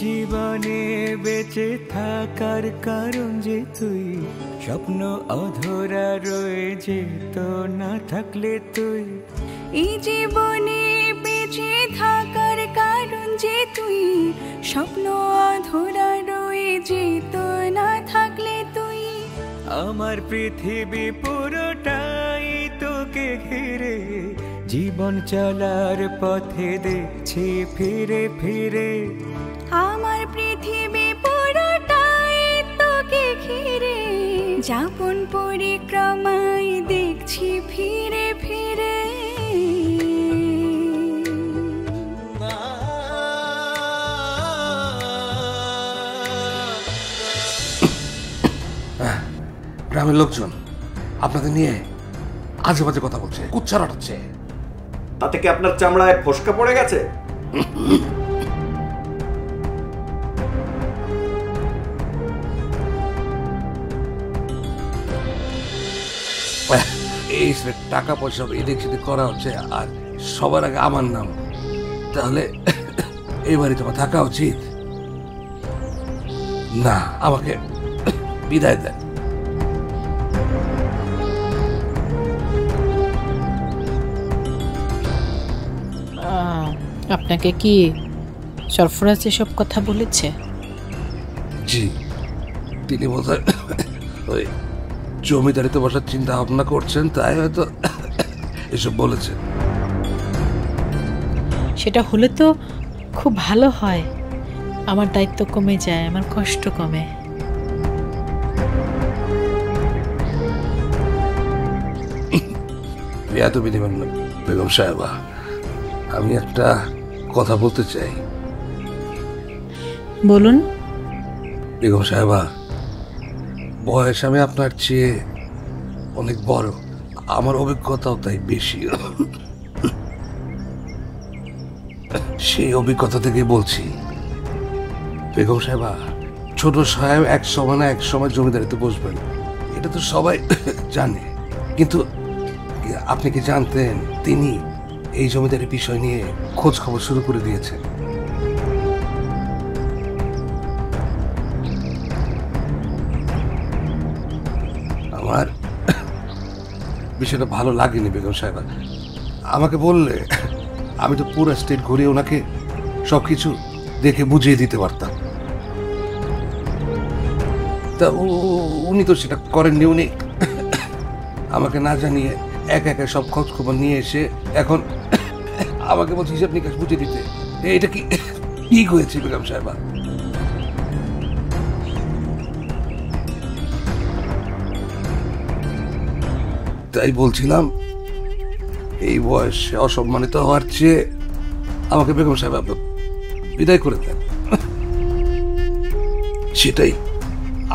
জীবনে বেঁচে থাকার কারণ যে তুই, স্বপ্ন অধরা রয়ে যেত না থাকলে তুই। এই জীবনে বেঁচে থাকার কারণ যে তুই, স্বপ্ন অধরা রয়ে যেত না থাকলে তুই। আমার পৃথিবী পুরোটাই তোকে ঘিরে, জীবন চলার পথে দেখছি ফিরে ফিরে। আমার পৃথিবী পুরোটাই তোকে ঘিরে, যাপন পরিক্রমায় দেখছি ফিরে ফিরে। গ্রামের লোকজন আপনাদের নিয়ে আজে বাজে কথা বলছে, কুচ্ছা রটাচ্ছে। তাতে কি আপনার চামড়ায় ফসকা পড়ে গেছে? এই টাকা পয়সা এদিক সেদিক করা হচ্ছে, আর সবার আগে আমার নাম। তাহলে এই বাড়ি তোমার থাকা উচিত না? আমাকে বিদায় দেন। আপনাকে কি সরফরাজ এসব কথা বলেছে? জি, তিনি বোধহয় ওই জমিদারিতে বসার চিন্তা ভাবনা করছেন, তাই হয়তো এসব বলেছে। সেটা হলে তো খুব ভালো হয়, আমার দায়িত্ব কমে যায়, আমার কষ্ট কমে। বেয়াদবি দিবেন না বেগম সাহেবা, আমি একটা কথা বলতে চাই। বলুন। বেগম সাহেবা, বয়স আমি আপনার চেয়ে অনেক বড়, আমার অভিজ্ঞতাও তাই বেশি। সেই অভিজ্ঞতা থেকে বলছি বেগম সাহেবা, ছোট সাহেব এক সময় না এক সময় জমিদারিতে বসবেন, এটা তো সবাই জানে। কিন্তু আপনি কি জানতেন তিনি এই জমিদারির বিষয় নিয়ে খোঁজ খবর শুরু করে দিয়েছেন? আমার বিষয়টা ভালো লাগেনি বেগম সাহেবা। আমাকে বললে আমি তো পুরো স্টেট ঘুরে ওনাকে সবকিছু দেখে বুঝিয়ে দিতে পারতাম। তা উনি তো সেটা করেননি। উনি আমাকে না জানিয়ে একা একা সব খোঁজ খবর নিয়ে এসে এখন আমাকে বলছি হিসাব নিকাশ বুঝিয়ে দিতে। এটা কি ঠিক হয়েছে বেগম সাহেবা? তাই বলছিলাম, এই বয়সে অসম্মানিত হওয়ার চেয়ে আমাকে বেগম সাহেব বিদায় করে দেন, সেটাই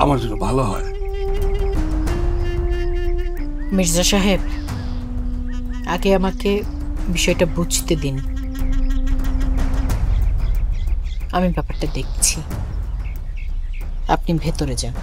আমার জন্য ভালো হয়। মির্জা সাহেব, আগে আমাকে বিষয়টা বুঝতে দিন, আমি ব্যাপারটা দেখছি। আপনি ভেতরে যান।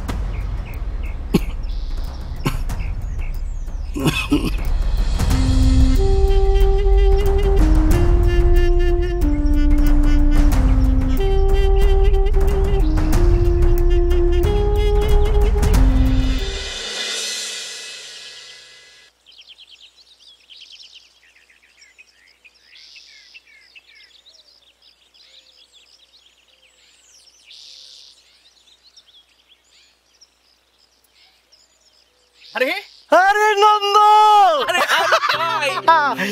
আরে আরে নন্দ,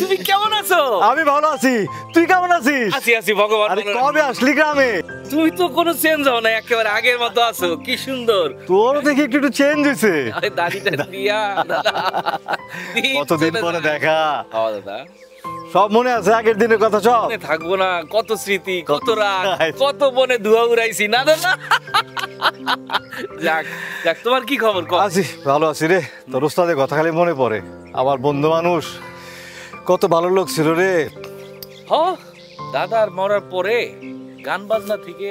তুমি কেমন আছো? আমি ভালো আছি, তুই কেমন আছিস? আছি আছি ভগবান। আরে কবে আসলি গ্রামে? তুমি তো কোনো চেঞ্জ হও না, একেবারে আগের মতো আছো। কি সুন্দর। তোর দেখি একটু একটু চেঞ্জ হয়েছে। আরে দাড়িটা দিয়া কতদিন পরে দেখা। দাদা সব মনে আছে আগের দিনের কথা? সব মনে থাকবো না? কত স্মৃতি, কত রাত, কত বনে ধোয়া উড়াইছি না দাদা। যাক যাক, তোমার কি খবর? আছি, ভালো আছি রে। তোর ওস্তাদের কথা খালি মনে পড়ে। আমার বন্ধু মানুষ, কত ভালো লোক ছিল রে। হ, দাদার মরার পরে গান বাজনা থেকে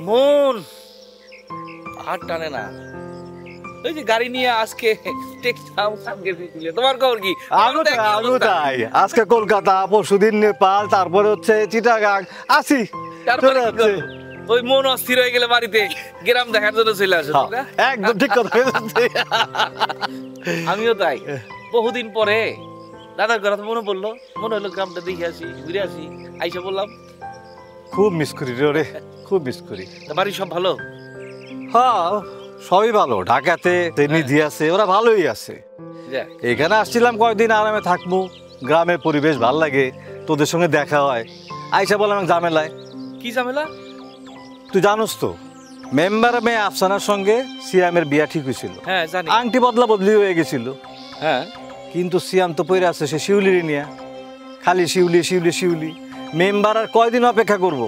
মন আর টানে না। ওই যে গাড়ি নিয়ে আজকে তোমার খবর কি? আমি তাই আজকে কলকাতা, পরশুদিন নেপাল, তারপরে হচ্ছে চিটাগাং। আসি তারপরে কি করবো? ওই মন অস্থির হয়ে গেলে বাড়িতে গ্রাম দেখার জন্য চলে আসে তোমরা? একদম ঠিক কথা বলেছে। আমিও তাই বহুদিন পরে দাদার কথা মনে পড়লো, মনে হলো গ্রামটা দেখে আসি, ঘুরে আসি, আইসা বললাম। খুব মিস করি রে ওরে, খুব মিস করি। তা বাড়ির সব ভালো? হ্যাঁ সবই ভালো, ঢাকাতে নিধি আছে, ওরা ভালোই আছে। যাক, এখানে আসছিলাম কয়েকদিন আরামে থাকবো, গ্রামের পরিবেশ ভাল লাগে, তোদের সঙ্গে দেখা হয়। আইসা বললাম ঝামেলায়। কি ঝামেলা? তুই জানোস তো মেম্বার মেয়ে আফসানার সঙ্গে সিয়ামের বিয়া ঠিক হয়েছিল। হ্যাঁ জানি। আংটি বদলা বদলি হয়ে গেছিল, হ্যাঁ কিন্তু সিয়াম তো পড়ে আছে সে শিউলির নিয়ে, খালি শিউলি শিউলি শিউলি। মেম্বার আর কয়দিন অপেক্ষা করব?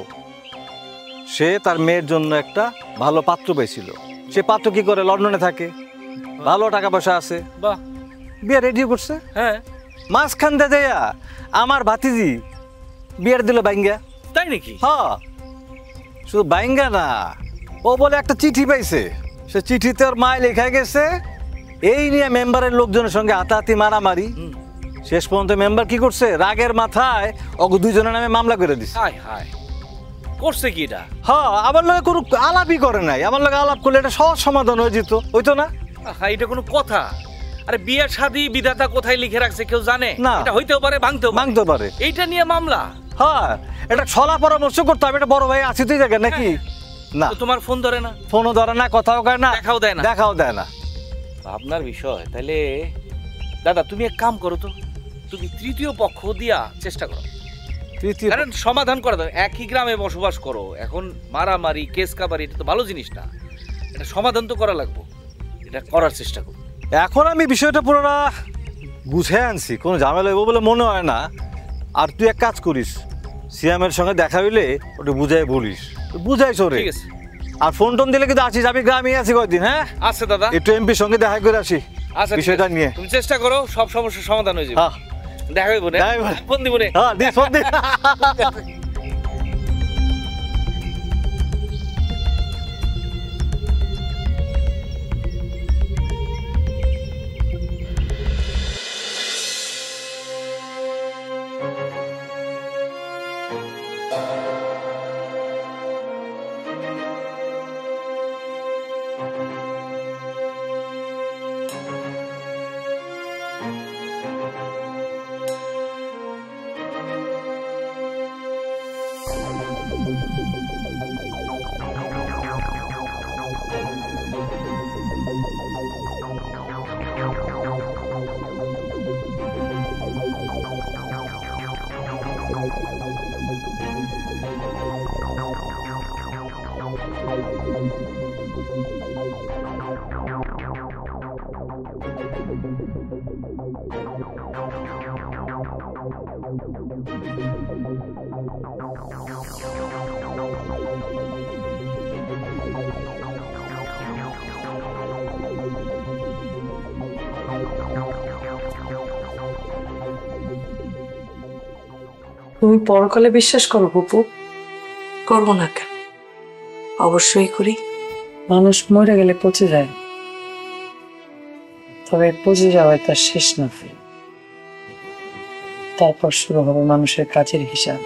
সে তার মেয়ের জন্য একটা ভালো পাত্র পেয়েছিল। সে পাত্র কি করে, লন্ডনে থাকে, ভালো টাকা পয়সা আছে, বাহ, বিয়ে রেডিও করছে। হ্যাঁ মাঝখান দে দেয়া আমার ভাতিজি বিয়ের দিল বাইঙ্গা। তাই নাকি? হ্যাঁ, শুধু বাইঙ্গা না, ও বলে একটা চিঠি পাইছে, সে চিঠিতে ওর মায় লেখা গেছে এই নিয়ে মেম্বারের লোকজনের সঙ্গে হাতাহাতি মারামারি। শেষ পর্যন্ত মেম্বার কি করছে, রাগের মাথায় ওকে দুইজনের নামে মামলা করে দিছে। হায় হায়, করছে কি এটা? হ্যাঁ, আমার লগে কোনো আলাপই করে নাই, আমার লগে আলাপ করলে এটা সহজ সমাধান হয়ে যেত, হইতো না? হ্যাঁ, এটা কোনো কথা? আরে বিয়ের শাদী বিধাতা কোথায় লিখে রাখছে কেউ জানে না। এটা হইতেও পারে, ভাঙতে পারে। এইটা নিয়ে মামলা? হ্যাঁ, এটা ছলা পরামর্শ করতে হবে, এটা বড় ভাই আছে তুই জায়গা নাকি? না, তো তোমার ফোন ধরে না, ফোনও ধরে না, কথাও কয় না, দেখাও দেয় না। দেখাও দেয় না। আপনার বিষয় তাহলে দাদা, তুমি এক কাম করো তো, তুমি তৃতীয় পক্ষ দিয়া চেষ্টা করো, তৃতীয় কারণ সমাধান করা দাও। একই গ্রামে বসবাস করো, এখন মারামারি কেস কাবারি এটা তো ভালো জিনিস না, এটা সমাধান তো করা লাগবে, এটা করার চেষ্টা করো। এখন আমি বিষয়টা পুরোটা বুঝে আনছি, কোনো ঝামেলা হইব বলে মনে হয় না। আর তুই এক কাজ করিস, সিয়ামের সঙ্গে দেখা হইলে ওটা বুঝাই বলিস, বুঝাইছ রে। ঠিক আছে। আর ফোন টোন দিলে কিন্তু আসিস, আমি গ্রামে আছি কয়েকদিন। হ্যাঁ আচ্ছা দাদা, একটু এমপির সঙ্গে দেখা করে আসি আচ্ছা বিষয়টা নিয়ে। তুমি চেষ্টা করো, সব সমস্যার সমাধান হয়ে যাবে। হ্যাঁ, দেখা হইব না, দেখা হইব। ফোন দিব না। হ্যাঁ দিস ফোন দিস। তুমি পরকালে বিশ্বাস করো বুপু? করবো না কেন, অবশ্যই করি। মানুষ মরে গেলে পচে যায়, তবে পচে যাওয়ায় তার শেষ না, তারপর শুরু হবে মানুষের কাজের হিসাব।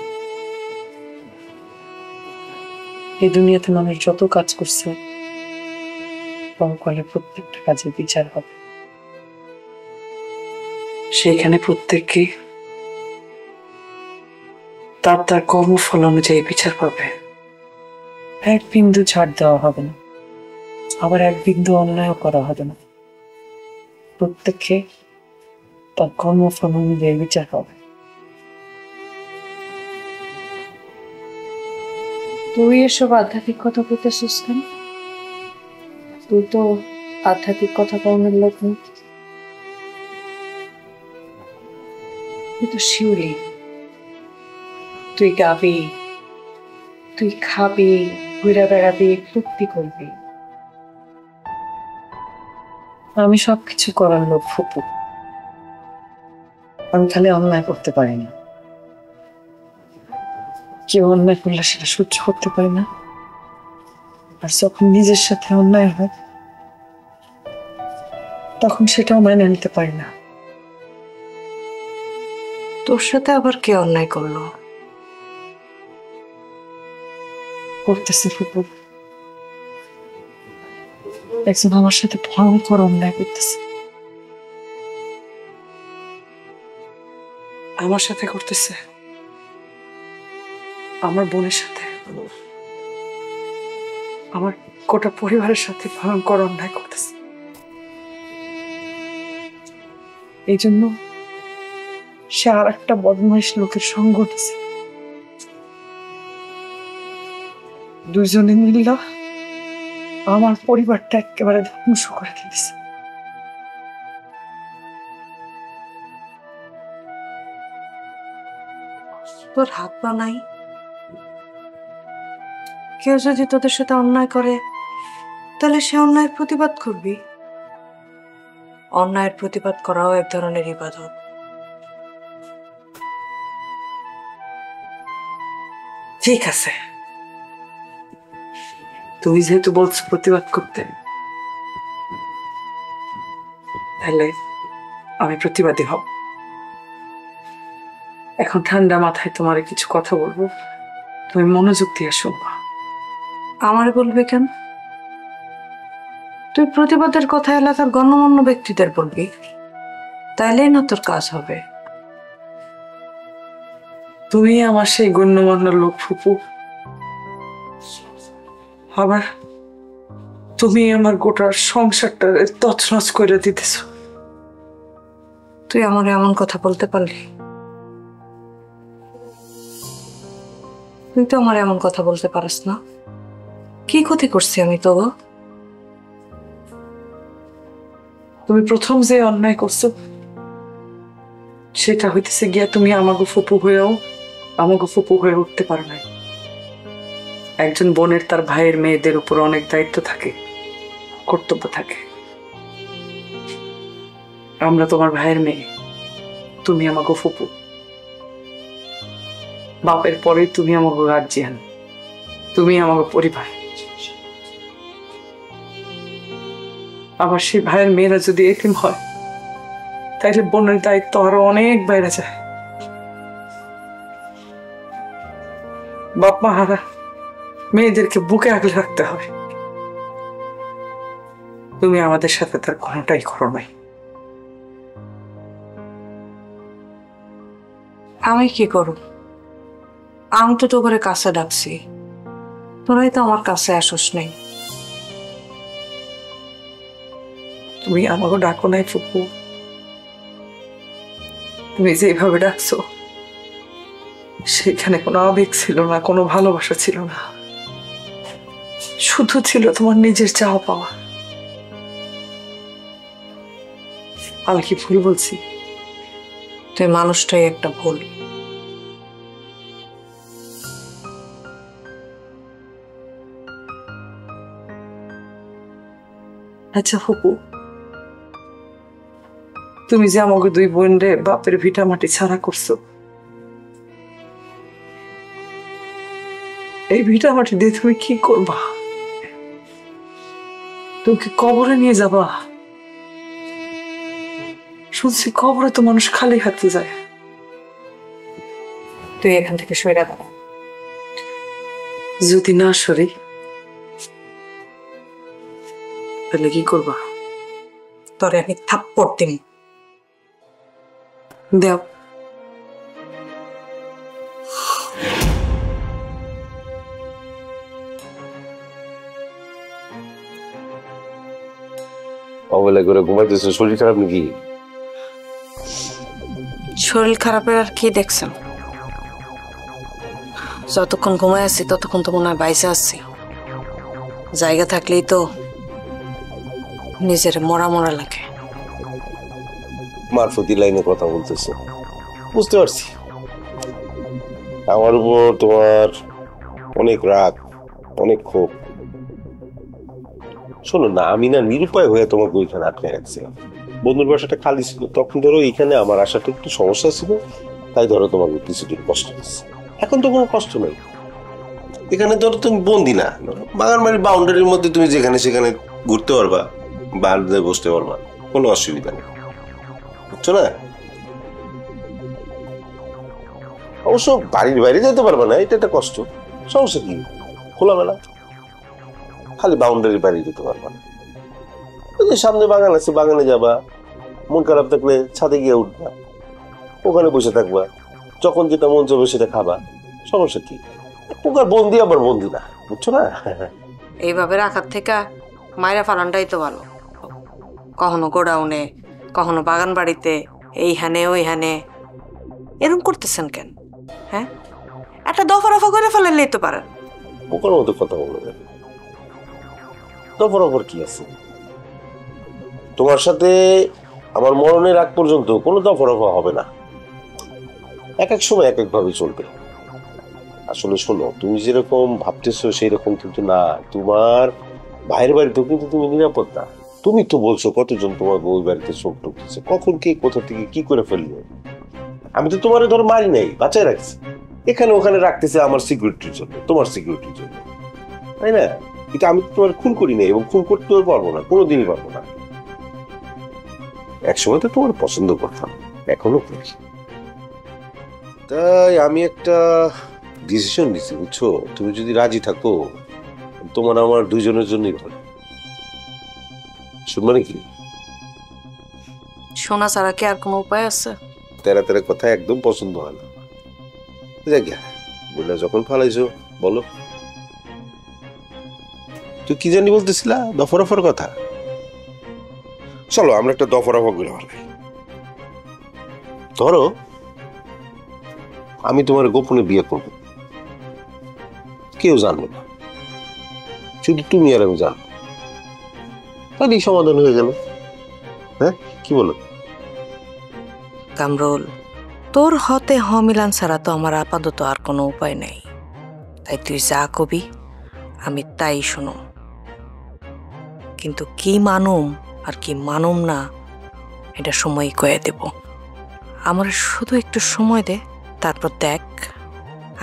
এই দুনিয়াতে মানুষ যত কাজ করছে, পরকালে প্রত্যেকটা কাজের বিচার হবে। সেখানে প্রত্যেককে তার তার কর্মফল অনুযায়ী বিচার পাবে। এক বিন্দু ছাড় দেওয়া হবে না, আবার এক বিন্দু অন্যায় করা হবে না। প্রত্যেককে তার কর্মফল অনুযায়ী বিচার হবে। তুই এসব আধ্যাত্মিক কথা বলতেছিস কেন? তুই তো আধ্যাত্মিক কথা কমের লোক নেই, তুই তো শিউলি। তুই গাবি, তুই খাবি, ঘুরে বেড়াবি, ফুর্তি করবি। আমি সবকিছু করার লোক ফুপু, আমি খালি অন্যায় করতে পারি না। কেউ অন্যায় করলে সেটা সহ্য করতে পারি না, আর যখন নিজের সাথে অন্যায় হয় তখন সেটাও মেনে নিতে পারি না। তোর সাথে আবার কে অন্যায় করলো? করতেছে ফুপু, একজন আমার সাথে ভয়ঙ্কর অন্যায় করতেছে। আমার সাথে করতেছে, আমার বোনের সাথে, আমার গোটা পরিবারের সাথে ভয়ঙ্কর অন্যায় করতেছে। এই জন্য সে আর একটা বদমাইশ লোকের সঙ্গ নিছে। দুইজনে মিল্লা আমার পরিবারটা একেবারে ধ্বংস করে দিয়েছে। তোর হাত পা নাই? কেউ যদি তোদের সাথে অন্যায় করে তাহলে সে অন্যায়ের প্রতিবাদ করবি। অন্যায়ের প্রতিবাদ করাও এক ধরনের ইবাদত। ঠিক আছে, তুমি যেহেতু বলছো প্রতিবাদ করতে, তাহলে আমি প্রতিবাদী হব। এখন ঠান্ডা মাথায় তোমার কিছু কথা বলবো, তুমি মনোযোগ দিয়ে শুনবা। আমারে বলবে কেন? তুই প্রতিবাদের কথা এলাকার গণ্যমান্য ব্যক্তিদের বলবি, তাইলেই না তোর কাজ হবে। তুমি আমার সেই গণ্যমান্য লোক ফুপু, আবার তুমি আমার গোটা সংসারটা তছনছ করে দিতেছ। তুই আমার এমন কথা বলতে পারলি? তুই তো আমার এমন কথা বলতে পারিস না। কি ক্ষতি করছি আমি তো? তুমি প্রথম যে অন্যায় করছো সেটা হইতেছে গিয়া তুমি আমাকে ফুপু হয়ে উঠতে পারো নাই। একজন বোনের তার ভাইয়ের মেয়েদের উপর অনেক দায়িত্ব থাকে, কর্তব্য থাকে। আমরা তোমার ভাইয়ের মেয়ে, তুমি আমাকে ফুপু। বাপের পরে তুমি আমাকে গার্জিয়ান, তুমি আমাকে পরিবার। আবার সেই ভাইয়ের মেয়েরা যদি এতিম হয় তাইলে বোনের দায়িত্ব আরো অনেক বাইরে যায়। বাপ মা হারা মেয়েদেরকে বুকে আগলে রাখতে হবে। তুমি আমাদের সাথে তার কোনোটাই করো নাই। আমি কি করব? আমি তো তোকে কাছে ডাকছি, তোরাই তো আমার কাছে আসোস নাই। তুমি আমাকে ডাকো নাই ফুপু, তুমি যেভাবে ডাকছো সেখানে কোনো আবেগ ছিল না, কোনো ভালোবাসা ছিল না, শুধু ছিল তোমার নিজের চাওয়া পাওয়া। আমি কি ভুল বলছি? তুই মানুষটাই একটা ভুল। আচ্ছা ফুপু, তুমি যে আমাকে দুই বোন রে বাপের ভিটা মাটি ছাড়া করছো, এই ভিটা মাটি দিয়ে তুমি কি করবা? তুমি কি কবরে নিয়ে যাবা? শুনছি কবরে তো মানুষ খালি হাতে যায়। তুই এখান থেকে সরে দাঁড়া। যদি না সরি তাহলে কি করবা? তোরে আমি থাপ্পড় দিম। দেও। অবলা করে ঘুমাইতেছে, শরীর খারাপ নাকি? শরীর খারাপের আর কি দেখছেন? যতক্ষণ ঘুমায় আছি ততক্ষণ তো মনে হয় বাইসে আসছি। জায়গা থাকলেই তো নিজের মরা মরা লাগে। মারফতি লাইনে কথা বলতেছে, বুঝতে পারছি। আমার উপর তোমার অনেক রাগ, অনেক ক্ষোভ। শোনো না, আমি না নিরুপায় হয়ে তোমাকে ওইখানে আটকে রাখছিলাম। বন্ধুর বাসাটা খালি ছিল, তখন ধরো এইখানে আমার আসাটা একটু সমস্যা ছিল, তাই ধরো তোমাকে কিছুদিন কষ্ট হচ্ছে। এখন তো কোনো কষ্ট নেই, এখানে ধরো তুমি বন্দি না, বাগানবাড়ির বাউন্ডারির মধ্যে তুমি যেখানে সেখানে ঘুরতে পারবা, বাড়িতে বসতে পারবা, কোনো অসুবিধা নেই, বুঝছো না? অবশ্য বাড়ির বাইরে যেতে পারবা না, এটা একটা কষ্ট, সমস্যা কি? খোলামেলা, খালি বাউন্ডারি বাড়ি যেতে পারবা না। ওই যে সামনে বাগান আছে, বাগানে যাবা, মন খারাপ থাকলে ছাদে গিয়ে উঠবা, ওখানে বসে থাকবা, যখন যেটা মন চাবে সেটা খাবা, সমস্যা কি? ওখানে বন্দি আবার বন্দি না, বুঝছো না? এইভাবে রাখার থেকে মায়েরা ফালানটাই তো ভালো। কখনো গোডাউনে, কখনো বাগান বাড়িতে, এইখানে ওইখানে, এরকম করতেছেন কেন? হ্যাঁ, একটা দফা রফা করে ফেলালেই তো পারেন। ওখান মতো কথা বলো, দফারফার কি আছে? তোমার সাথে আমার মরণের আগ পর্যন্ত কোনো দফারফা হবে না, এক এক সময় এক এক ভাবে চলবে। আসলে শোনো, তুমি যেরকম ভাবতেছো সেই রকম কিন্তু না। তোমার ভাইয়ের বাড়িতেও কিন্তু তুমি নিরাপদ না। তুমি তো বলছো কতজন তোমার বউ বাড়িতে চোখ ঢুকতেছে, কখন কে কোথা থেকে কি করে ফেললো। আমি তো তোমার ধর মারি নাই, বাঁচায় রাখছি, এখানে ওখানে রাখতেছে আমার সিকিউরিটির জন্য, তোমার সিকিউরিটির জন্য, তাই না? কিন্তু আমি তোমার খুন করি নাই এবং খুন করতেও পারবো না, কোনোদিনই পারবো না। একসময় তো তোমার পছন্দ করতাম, এখনো করি। তাই আমি একটা ডিসিশন নিচ্ছি, বুঝছো? তুমি যদি রাজি থাকো, তোমার আমার দুইজনের জন্যই ভালো। শুনবা নাকি? শোনা ছাড়া কি আর কোনো উপায় আছে? তেরা তেরা কথা একদম পছন্দ হয় না। যাক গে, বলে যখন ফালাইছো বলো। তুই কি জানি বলতেছিলা? দফারফার কথা। চলো আমরা একটা দফারফা করে ফেলাই। ধরো আমি তোমার গোপনে বিয়ে করবো, কেউ জানবে না, শুধু তুমি আর আমি জানবো, তাহলেই সমাধান হয়ে গেল। হ্যাঁ, কি বলো? কামরুল, তোর হতে হ মিলান ছাড়া তো আমার আপাতত আর কোনো উপায় নেই। তাই তুই যা কবি আমি তাই শুনো, কিন্তু কি মানুম আর কি মানুম না এটা সময় কয়ে দেব। আমার শুধু একটু সময় দে, তারপর দেখ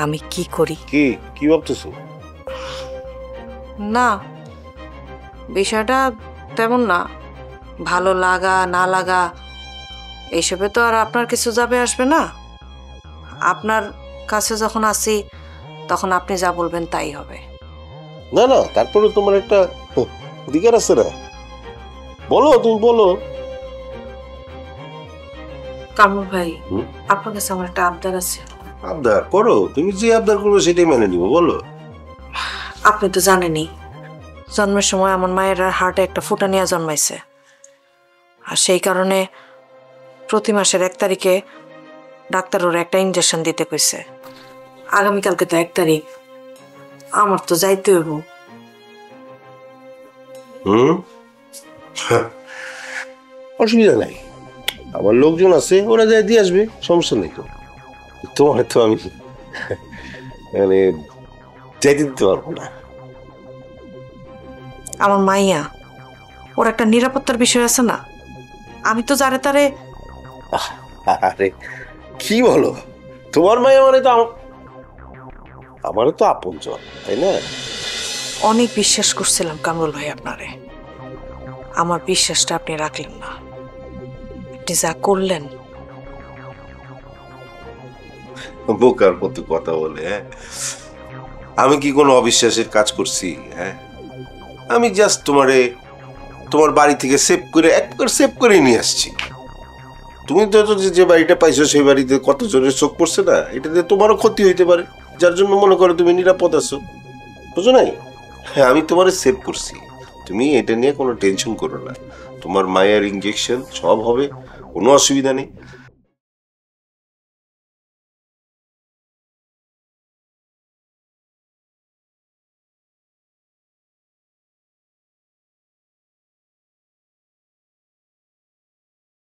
আমি কি করি। কি কি ভাবতেছো? না, বিষয়টা তেমন না। ভালো লাগা না লাগা এইসবে তো আর আপনার কিছু যাবে আসবে না। আপনার কাছে যখন আসি তখন আপনি যা বলবেন তাই হবে। না না, তারপরে তোমার একটা অধিকার আছে না, বলো, তুমি বলো। কামরুল ভাই, আপনার কাছে আমার একটা আবদার আছে। আবদার করো, তুমি যে আবদার করবে সেটাই মেনে নিবো, বলো। আপনি তো জানেনই, জন্মের সময় আমার মায়ের হার্টে একটা ফুটা নিয়ে জন্মাইছে, আর সেই কারণে প্রতি মাসের 1 তারিখে ডাক্তার ওর একটা ইনজেকশন দিতে কইছে। আগামীকালকে তো 1 তারিখ, আমার তো যাইতে হইব। অসুবিধা নাই, আমার লোকজন আছে, ওরা যাই দিয়ে আসবে, সমস্যা নেই। তো তোমার তো আমি মানে যাইতে দিতে পারবো না। আমার মাইয়া, ওর একটা নিরাপত্তার বিষয় আছে না। আমি তো যারে তারে। আরে কি বলো, তোমার মাইয়া মানে তো আমারও তো আপনজন, তাই না? অনেক বিশ্বাস করছিলাম কামরুল ভাই আপনারে, আমার বিশ্বাসটা আপনি রাখলেন না। আপনি যা করলেন। বোকার মতো কথা বলে, হ্যাঁ? আমি কি কোনো অবিশ্বাসের কাজ করছি? হ্যাঁ, আমি জাস্ট তোমার বাড়ি থেকে সেভ করে নিয়ে আসছি। তুমি তো যে বাড়িটা পাইছো সেই বাড়িতে কতজনের চোখ পড়ছে না, এটাতে তোমারও ক্ষতি হইতে পারে, যার জন্য মনে করো তুমি নিরাপদ আছো, বুঝো নাই? হ্যাঁ, আমি তোমারে সেভ করছি, তুমি এটা নিয়ে কোনো টেনশন করো না। তোমার মায়ের ইনজেকশন সব হবে, কোনো অসুবিধা নেই।